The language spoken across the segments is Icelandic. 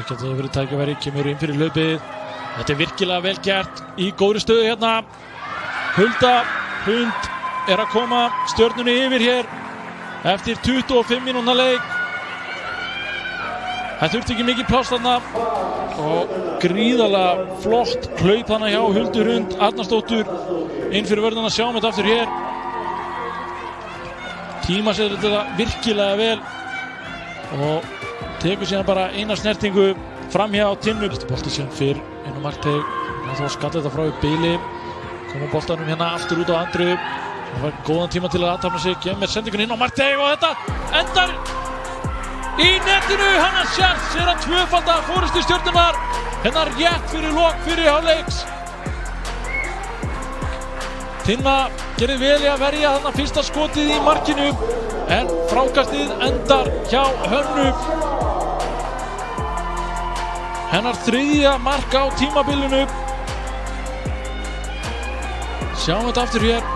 Gæti það verið tækifæri, kemur inn fyrir hlaupið. Þetta virkilega vel gert í góðri stöðu hérna. Hulda Hrund að koma Stjörnunni yfir hér eftir 25 mínútna leik. Það þurfti ekki mikið pláss þarna og gríðarlega flott hlaup þarna hjá Huldu Hrund Arnarsdóttur inn fyrir vörðuna. Sjáum þetta aftur hér. Tímasetur þetta virkilega vel og tekur síðan bara eina snertingu fram hjá Tinnu. Bolti síðan fyrr inn á markteig. Það var skallið þetta frá í bili. Koma boltanum hérna aftur út á Andru. Það var góðan tíma til að aðtapna sig. Kemur með sendingun inn á markteig og þetta endar í netinu. Hanna Sjarts að tvöfalda forystu Stjörnunnar hérna rétt fyrir lok fyrri hálfleiks. Tinna gerði vel í að verja þarna fyrsta skotið í markinu en frákastið endar hjá Hönnu. Hennar þriðja mark á tímabilinu. Sjáum þetta aftur hér.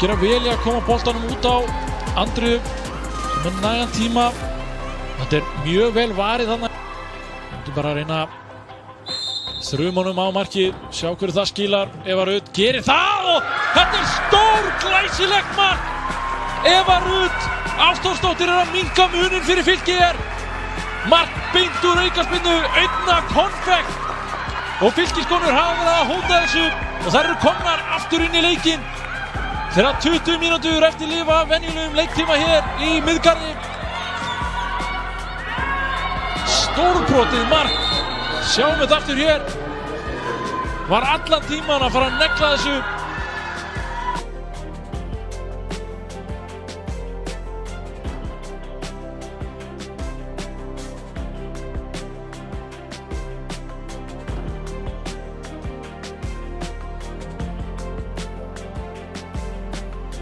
Gera vel í að koma boltanum út á Andru með nægan tíma. Þetta mjög vel varið þannig. Þetta bara að reyna þrjum honum á markið. Sjá hverju það skilar. Eva Rut gerir það og þetta stór glæsilegt mark. Eva Rut Ástórsdóttir að minnka muninn fyrir Fylki hér. Mark beint úr aukaspyrnu, einna konfekt. Og Fylkiskonur hafa verið að hóta þessu og þær eru komnar aftur inn í leikinn. Þegar 20 mínútur eftir lifa venjulegum leiktíma hér í Miðgarði. Stórbrotið mark. Sjáum þetta aftur hér. Var allan tíman að fara að negla þessu